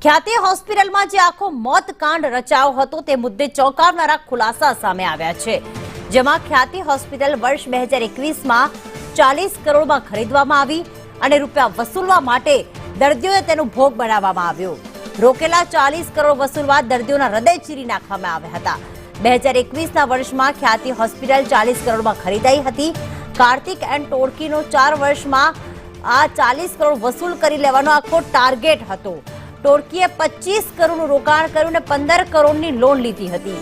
ખ્યાતિ હોસ્પિટલમાં જે આખો મોતકાંડ રચાયો હતો તે મુદ્દે ચોંકાવનારા ખુલાસા સામે આવ્યા છે, જેમાં ખ્યાતિ હોસ્પિટલ વર્ષ 2021માં 40 કરોડમાં ખરીદવામાં આવી અને રૂપિયા વસૂલવા માટે દર્દીઓએ તેનો ભોગ બનાવવામાં આવ્યો। રોકેલા 40 કરોડ વસૂલવા દર્દીઓના હૃદય ચીરી નાખવામાં આવ્યા હતા। 2021ના વર્ષમાં ખ્યાતિ હોસ્પિટલ 40 કરોડમાં ખરીદાઈ હતી। કાર્તિક એન્ડ ટોળકીનો 4 વર્ષમાં આ 40 કરોડ વસૂલ કરી લેવાનો આખો ટાર્ગેટ હતો। ટોળકીએ 25 કરોડનું રોકાણ કર્યું અને 15 કરોડની લોન લીધી હતી।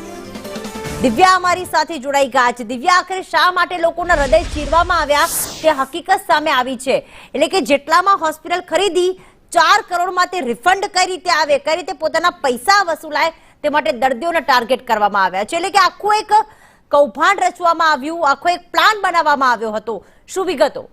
દિવ્યા અમારી સાથે જોડાઈ ગયા છે। દિવ્યા, આખરે શા માટે લોકોના હૃદય ચીરવામાં આવ્યા તે હકીકત સામે આવી છે, એટલે કે જેટલામાં હોસ્પિટલ ખરીદી 4 કરોડમાં તે રિફંડ કઈ રીતે આવે, કઈ રીતે પોતાના પૈસા વસૂલાય તે માટે દર્દીઓને ટાર્ગેટ કરવામાં આવ્યા છે, એટલે કે આખું એક કૌભાંડ રચવામાં આવ્યું, આખો એક પ્લાન બનાવવામાં આવ્યો હતો। શું વિગતો?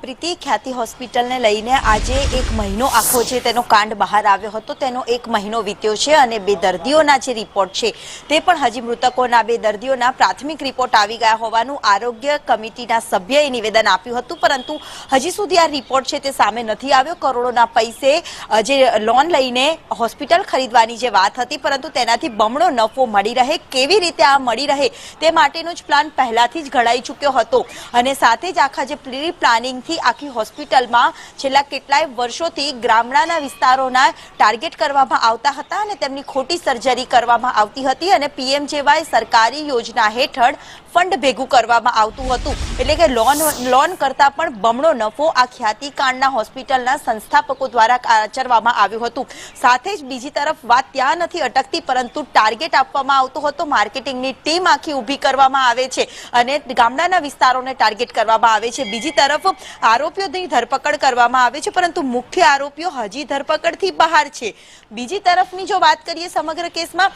પ્રીતિ, ખ્યાતિ હોસ્પિટલને લઈને આજે 1 મહિનો આખો છે તેનો કાંડ બહાર આવ્યો હતો। તેનો 1 મહિનો વીત્યો છે અને 2 દર્દીઓના જે રિપોર્ટ છે તે પણ હજી મૃતકોના 2 દર્દીઓના પ્રાથમિક રિપોર્ટ આવી ગયા હોવાનું આરોગ્ય કમિટીના સભ્યએ નિવેદન આપ્યું હતું, પરંતુ હજી સુધી આ રિપોર્ટ છે તે સામે નથી આવ્યો। કરોડોના પૈસે જે લોન લઈને હોસ્પિટલ ખરીદવાની જે વાત હતી, પરંતુ તેનાથી બમણો નફો મળી રહે, કેવી રીતે આ મળી રહે તે માટેનો જ પ્લાન પહેલાથી જ ઘડાઈ ચૂક્યો હતો અને સાથે જ આખા જે પ્રી પ્લાનિંગ થી આખી હોસ્પિટલમાં છેલ્લા કેટલાય વર્ષોથી ગામડાના વિસ્તારોના ટાર્ગેટ કરવામાં આવતા હતા અને તેમની ખોટી સર્જરી કરવામાં આવતી હતી અને પીએમજેવાય સરકારી યોજના હેઠળ ફંડ ભેગું કરવામાં આવતું હતું, એટલે કે લોન કરતા પણ બમણો નફો આ ખ્યાતિકાંડના હોસ્પિટલના સંસ્થાપકો દ્વારા આચરવામાં આવ્યું હતું। સાથે જ બીજી તરફ વાત ત્યાં નથી અટકતી, પરંતુ ટાર્ગેટ આપવામાં આવતો હતો, માર્કેટિંગની ટીમ આખી ઊભી કરવામાં આવે છે અને ગામડાના વિસ્તારોને ટાર્ગેટ કરવામાં આવે છે। બીજી તરફ આરોપીઓની ધરપકડ કરવામાં આવે છે, પરંતુ મુખ્ય આરોપીઓ હજી ધરપકડથી બહાર છે। બીજી તરફની જો વાત કરીએ સમગ્ર કેસમાં,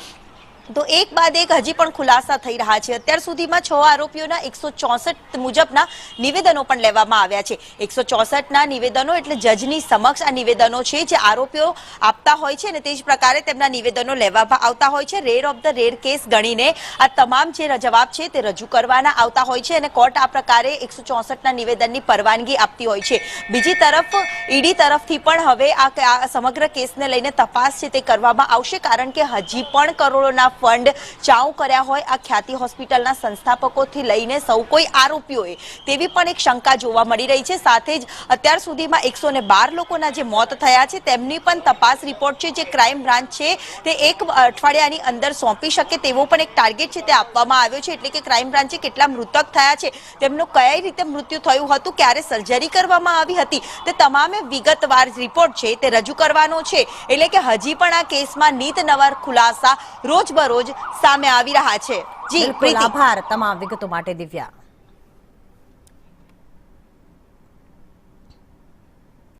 તો એક બાદ એક હજી પણ ખુલાસા થઈ રહ્યા છે। અત્યાર સુધીમાં 6 આરોપીઓના 164 મુજબના નિવેદનો પણ લેવામાં આવ્યા છે। 164ના નિવેદનો એટલે જજની સમક્ષ આ નિવેદનો છે જે આરોપીઓ આપતા હોય છે અને તે જ પ્રકારે તેમના નિવેદનો લેવામાં આવતા હોય છે। Rare of the rare case ગણીને આ તમામ જે જવાબ છે તે રજૂ કરવાના આવતા હોય છે અને કોર્ટ આ પ્રકારે 164ના નિવેદનની પરવાનગી આપતી હોય છે। બીજી તરફ ઈડી તરફથી પણ હવે આ સમગ્ર કેસને લઈને તપાસ છે તે કરવામાં આવશે, કારણ કે હજી પણ કરોડોના ફંડ ચાઉ કર્યા હોય આ ખ્યાતિ હોસ્પિટલના સંસ્થાપકોથી લઈને સૌ કોઈ આરોપીઓએ, તેવી પણ એક શંકા જોવા મળી રહી છે। સાથે જ અત્યાર સુધીમાં 112 લોકોના જે મોત થયા છે તેમની પણ તપાસ રિપોર્ટ છે જે ક્રાઇમ બ્રાન્ચ છે તે 1 અઠવાડિયાની અંદર સોંપી શકે તેવો પણ એક ટાર્ગેટ છે તે આપવામાં આવ્યો છે, એટલે કે ક્રાઇમ બ્રાન્ચે કેટલા મૃતક થયા છે, તેમનું કઈ રીતે મૃત્યુ થયું હતું, ક્યારે સર્જરી કરવામાં આવી હતી, તે તમામે વિગતવાર રિપોર્ટ છે તે રજૂ કરવાનો છે, એટલે કે હજી પણ આ કેસમાં નીત નવા ખુલાસા રોજ સામે આવી રહ્યા છે। જી, આભાર તમામ વિગતો માટે દિવ્યા।